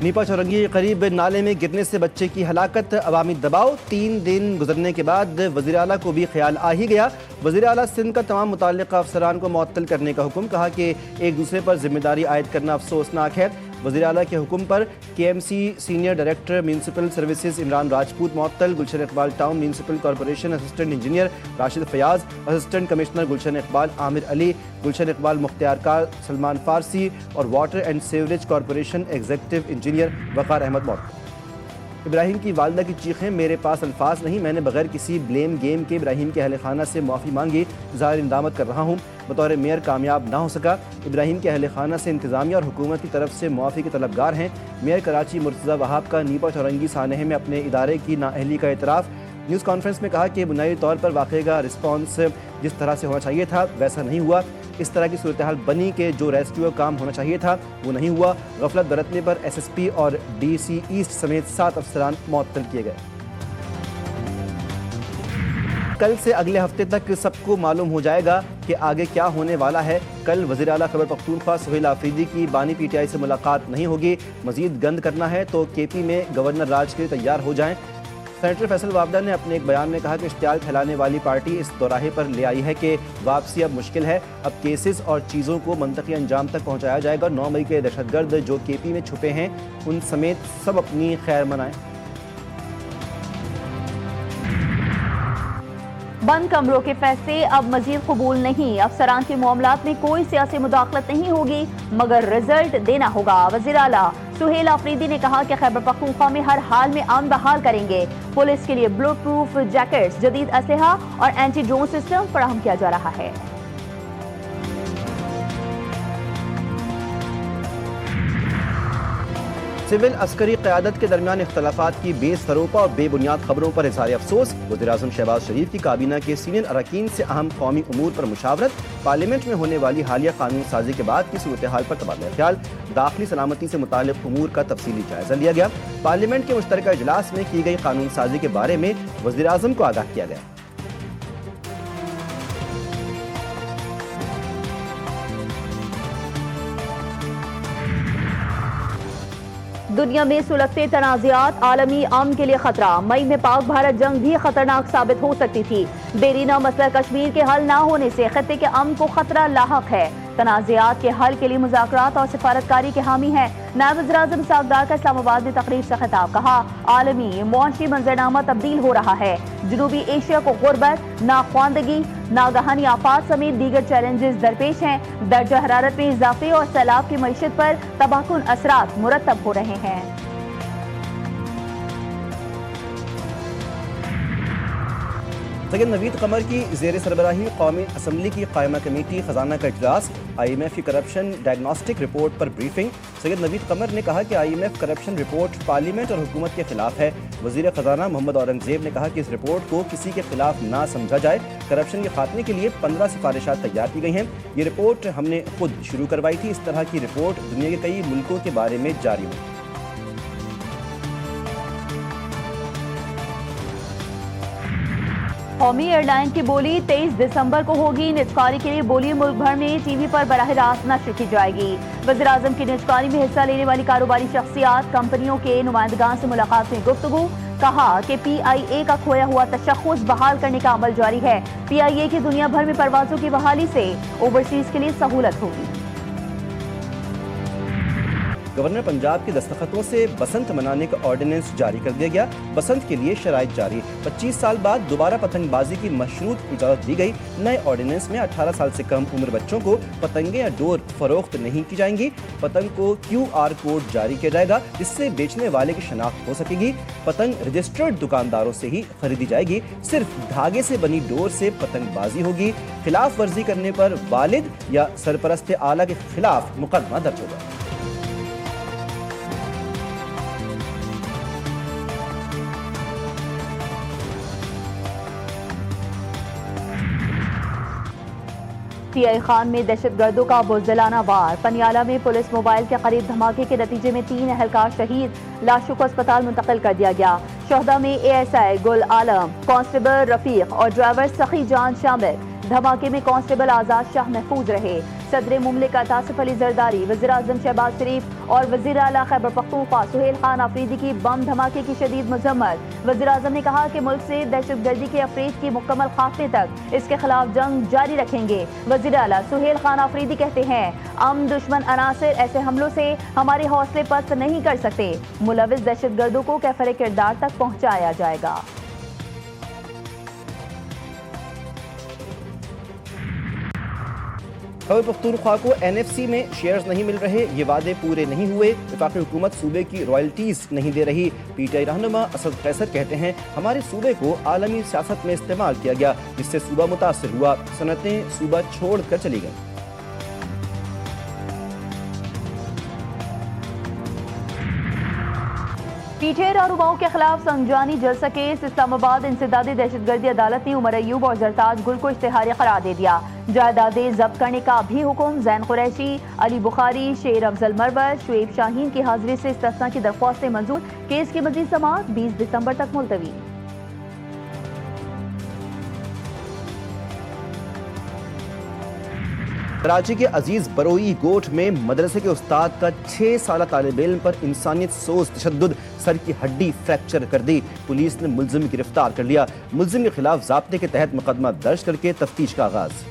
NIPA چورنگی کے قریب نالے میں گرنے سے بچے کی ہلاکت، عوامی دباؤ۔ 3 دن گزرنے کے بعد وزیر اعلیٰ کو بھی خیال آ ہی گیا۔ وزیر اعلیٰ سندھ کا تمام متعلقہ افسران کو معطل کرنے کا حکم، کہا کہ ایک دوسرے پر ذمہ داری عائد کرنا افسوسناک ہے۔ وزیر اعلیٰ کے حکم پر KMC senior director municipal services Imran Rajput معطل، Gulshan Iqbal town municipal corporation assistant engineer Rashid Fayyaz, assistant commissioner Gulshan Iqbal Aamir Ali, Gulshan Iqbal مختار کار سلمان فارسی اور water and sewerage corporation executive engineer Waqar Ahmed معطل۔ ابراہیم کی والدہ کی چیخیں، میرے پاس الفاظ نہیں، میں نے بغیر کسی بلیم گیم کے ابراہیم کے اہل خانہ سے معافی مانگی، اظہار ندامت کر رہا ہوں، بطور میئر کامیاب نہ ہو سکا۔ ابراہیم کے اہل خانہ سے انتظامیہ اور حکومت کی طرف سے معافی کے طلبگار ہیں۔ میئر کراچی مرتضی وہاب کا نیپا چورنگی سانحے میں اپنے ادارے کی نااہلی کا اعتراف۔ نیوز کانفرنس میں کہا کہ بنیادی طور پر واقعے کا رسپانس جس طرح سے ہونا چاہیے تھا ویسا نہیں ہوا۔ اس طرح کی صورتحال بنی کہ جو ریسکیو کام ہونا چاہیے تھا وہ نہیں ہوا۔ غفلت برتنے پر SSP اور DC ایسٹ سمیت 7 افسران معطل کیے گئے۔ کل سے اگلے ہفتے تک سب کو معلوم ہو جائے گا کہ آگے کیا ہونے والا ہے۔ کل وزیر اعلیٰ خیبر پختونخوا سہیل آفریدی کی بانی PTI سے ملاقات نہیں ہوگی۔ مزید گند کرنا ہے تو KP میں گورنر راج کے لیے تیار ہو جائیں۔ سینیٹر فیصل وابڈا نے اپنے ایک بیان میں کہا کہ اشتعال پھیلانے والی پارٹی اس دوراہے پر لے آئی ہے کہ واپسی اب مشکل ہے، اب کیسز اور چیزوں کو منطقی انجام تک پہنچایا جائے گا۔ 9 مئی کے دہشت گرد جو KP میں چھپے ہیں ان سمیت سب اپنی خیر منائیں۔ بند کمروں کے فیصلے اب مزید قبول نہیں، افسران کے معاملات میں کوئی سیاسی مداخلت نہیں ہوگی مگر رزلٹ دینا ہوگا۔ وزیر اعلیٰ سہیل آفریدی نے کہا کہ خیبر پختونخوا میں ہر حال میں امن بحال کریں گے۔ پولیس کے لیے بلٹ پروف جیکٹس، جدید اسلحہ اور اینٹی ڈرون سسٹم فراہم کیا جا رہا ہے۔ سول عسکری قیادت کے درمیان اختلافات کی بے سروپا اور بے بنیاد خبروں پر اظہار افسوس۔ وزیراعظم شہباز شریف کی کابینہ کے سینئر اراکین سے اہم قومی امور پر مشاورت۔ پارلیمنٹ میں ہونے والی حالیہ قانون سازی کے بعد کی صورتحال پر تبادلہ خیال۔ داخلی سلامتی سے متعلق امور کا تفصیلی جائزہ لیا گیا۔ پارلیمنٹ کے مشترکہ اجلاس میں کی گئی قانون سازی کے بارے میں وزیراعظم کو آگاہ کیا گیا۔ دنیا میں سلگتے تنازعات، عالمی امن کے لیے خطرہ۔ مئی میں پاک بھارت جنگ بھی خطرناک ثابت ہو سکتی تھی۔ دیرینہ مسئلہ کشمیر کے حل نہ ہونے سے خطے کے امن کو خطرہ لاحق ہے۔ تنازعات کے حل کے لیے مذاکرات اور سفارتکاری کے حامی ہیں۔ نائب وزیر اعظم اسحاق ڈار کا اسلام آباد میں تقریب سے خطاب، کہا عالمی معاشی منظرنامہ تبدیل ہو رہا ہے۔ جنوبی ایشیا کو غربت، ناخواندگی، ناگہانی آفات سمیت دیگر چیلنجز درپیش ہیں۔ درجہ حرارت میں اضافے اور سیلاب کی معیشت پر تباہ کن اثرات مرتب ہو رہے ہیں۔ سید نوید قمر کی زیر سربراہی قومی اسمبلی کی قائمہ کمیٹی خزانہ کا اجلاس۔ IMF کی کرپشن ڈائگنوسٹک رپورٹ پر بریفنگ۔ سید نوید قمر نے کہا کہ IMF کرپشن رپورٹ پارلیمنٹ اور حکومت کے خلاف ہے۔ وزیر خزانہ محمد اورنگزیب نے کہا کہ اس رپورٹ کو کسی کے خلاف نہ سمجھا جائے۔ کرپشن کے خاتمے کے لیے 15 سفارشات تیار کی گئی ہیں۔ یہ رپورٹ ہم نے خود شروع کروائی تھی۔ اس طرح کی رپورٹ دنیا کے کئی ملکوں کے بارے میں جاری ہوئی۔ قومی ایئر لائن کی بولی 23 دسمبر کو ہوگی۔ نجکاری کے لیے بولی ملک بھر میں ٹی وی پر براہ راست نشر کی جائے گی۔ وزیر اعظم کی نجکاری میں حصہ لینے والی کاروباری شخصیات، کمپنیوں کے نمائندگان سے ملاقات میں گفتگو، کہا کہ PIA کا کھویا ہوا تشخص بحال کرنے کا عمل جاری ہے۔ PIA کی دنیا بھر میں پروازوں کی بحالی سے اوورسیز کے لیے سہولت ہوگی۔ گورنر پنجاب کے دستخطوں سے بسنت منانے کا آرڈیننس جاری کر دیا گیا۔ بسنت کے لیے شرائط جاری۔ 25 سال بعد دوبارہ پتنگ بازی کی مشروط اجازت دی گئی۔ نئے آرڈیننس میں 18 سال سے کم عمر بچوں کو پتنگیں یا ڈور فروخت نہیں کی جائیں گی۔ پتنگ کو QR کوڈ جاری کیا جائے گا جس سے بیچنے والے کی شناخت ہو سکے گی۔ پتنگ رجسٹرڈ دکانداروں سے ہی خریدی جائے گی۔ صرف دھاگے سے بنی ڈور سے پتنگ بازی ہوگی۔ خلاف ورزی کرنے پر والد یا سرپرست اعلیٰ کے خلاف مقدمہ درج ہوگا۔ TI خان میں دہشت گردوں کا بزدلانہ وار۔ پنیالہ میں پولیس موبائل کے قریب دھماکے کے نتیجے میں 3 اہلکار شہید، لاشوں کو اسپتال منتقل کر دیا گیا۔ شہداء میں ASI گل عالم، کانسٹیبل رفیق اور ڈرائیور سخی جان شامل۔ دھماکے میں کانسٹیبل آزاد شاہ محفوظ رہے۔ صدر مملکت آصف علی زرداری، وزیر اعظم شہباز شریف اور وزیر اعلیٰ خیبر پختونخوا سہیل خان آفریدی کی بم دھماکے کی شدید مذمت۔ وزیر اعظم نے کہا کہ ملک سے دہشت گردی کے افریج کی مکمل خاتمے تک اس کے خلاف جنگ جاری رکھیں گے۔ وزیر اعلیٰ سہیل خان آفریدی کہتے ہیں دشمن عناصر ایسے حملوں سے ہمارے حوصلے پست نہیں کر سکتے، ملوث دہشت گردوں کو کیفر کردار تک پہنچایا جائے گا۔ خیبر پختونخوا کو NFC میں شیئرز نہیں مل رہے، یہ وعدے پورے نہیں ہوئے، وفاقی حکومت صوبے کی رائلٹیز نہیں دے رہی۔ PTI رہنما اسد قیصر کہتے ہیں ہمارے صوبے کو عالمی سیاست میں استعمال کیا گیا، جس سے صوبہ متاثر ہوا، صنعتیں صوبہ چھوڑ کر چلی گئیں۔ پیٹھے راہنماؤں کے خلاف سنجانی جلسہ کیس، اسلام آباد انسدادی دہشت گردی عدالت نے عمر ایوب اور زرتاج گل کو اشتہاری قرار دے دیا۔ جائیدادیں ضبط کرنے کا بھی حکم، زین قریشی، علی بخاری، شیر افضل مروت، شعیب شاہین کی حاضری سے استثناء کی درخواستیں منظور، کیس کی مزید سماعت 20 دسمبر تک ملتوی۔ کراچی کے عزیز بروئی گوٹھ میں مدرسے کے استاد کا 6 سالہ طالب علم پر انسانیت سوز تشدد، سر کی ہڈی فریکچر کر دی، پولیس نے ملزم گرفتار کر لیا، ملزم کے خلاف ضابطے کے تحت مقدمہ درج کر کے تفتیش کا آغاز۔